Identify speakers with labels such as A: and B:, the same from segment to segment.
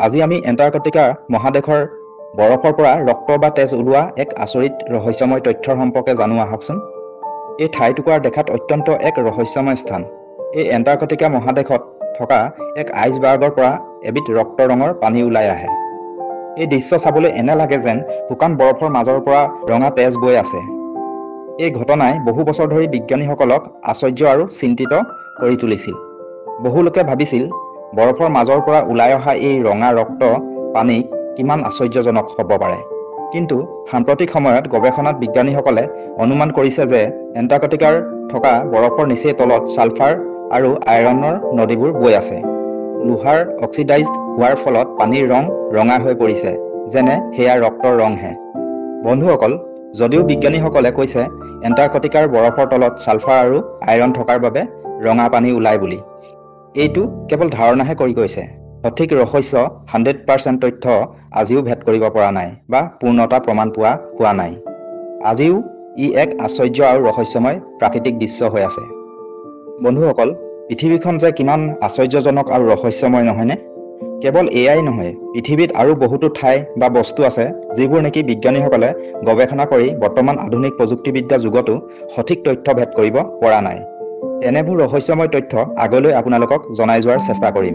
A: আজি আমি এণ্টাৰ্কটিকা মহাদেশৰ বৰফৰ পৰা ৰক্ত বা তেজ ওলোৱা এক আচৰিত ৰহস্যময় তথ্যৰ সম্পৰ্কে জানো আহকচোন। এই ঠাইটুকুৰা দেখাত অত্যন্ত এক ৰহস্যময় স্থান। এই এণ্টাৰ্কটিকা মহাদেশত থকা এক আইচবাৰ্গৰ পৰা এবিধ ৰক্ত ৰঙৰ পানী ওলাই আহে। এই দৃশ্য চাবলৈ এনে লাগে যেন শুকান বৰফৰ মাজৰ পৰা ৰঙা তেজ বৈ আছে। এই ঘটনাই বহু বছৰ ধৰি বিজ্ঞানীসকলক আশ্চৰ্য আৰু চিন্তিত কৰি তুলিছিল। বহু লোকে ভাবিছিল বৰফৰ মাজৰ পৰা ওলাই অহা এই ৰঙা ৰক্ত পানী কিমান আশ্চৰ্যজনক হ'ব পাৰে। কিন্তু সাম্প্ৰতিক সময়ত গৱেষণাত বিজ্ঞানীসকলে অনুমান কৰিছে যে এণ্টাৰ্কটিকাৰ থকা বৰফৰ নিচেই তলত ছালফাৰ আৰু আইৰণৰ নদীবোৰ বৈ আছে। লোহাৰ অক্সিডাইজড হোৱাৰ ফলত পানীৰ ৰং ৰঙা হৈ পৰিছে, যেনে সেয়া ৰক্তৰ ৰংহে। বন্ধুসকল, যদিও বিজ্ঞানীসকলে কৈছে এণ্টাৰ্কটিকাৰ বৰফৰ তলত ছালফাৰ আৰু আইৰণ থকাৰ বাবে ৰঙা পানী ওলায় বুলি, এইটো কেৱল ধাৰণাহে কৰি কৈছে। সঠিক ৰহস্য 100% তথ্য আজিও ভেদ কৰিব পৰা নাই বা পূৰ্ণতা প্ৰমাণ পোৱা হোৱা নাই। আজিও ই এক আশ্চৰ্য আৰু ৰহস্যময় প্ৰাকৃতিক দৃশ্য হৈ আছে। বন্ধুসকল, পৃথিৱীখন যে কিমান আশ্চৰ্যজনক আৰু ৰহস্যময় নহয়নে? কেৱল এয়াই নহয়, পৃথিৱীত আৰু বহুতো ঠাই বা বস্তু আছে যিবোৰ নেকি বিজ্ঞানীসকলে গৱেষণা কৰি বৰ্তমান আধুনিক প্ৰযুক্তিবিদ্যা যুগতো সঠিক তথ্য ভেদ কৰিব পৰা নাই। এনেবোৰ ৰহস্যময় তথ্য আগলৈ আপোনালোকক জনাই যোৱাৰ চেষ্টা কৰিম।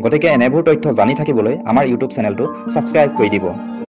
A: গতিকে এনেবোৰ তথ্য জানি থাকিবলৈ আমাৰ ইউটিউব চেনেলটো ছাবস্ক্ৰাইব কৰি দিব।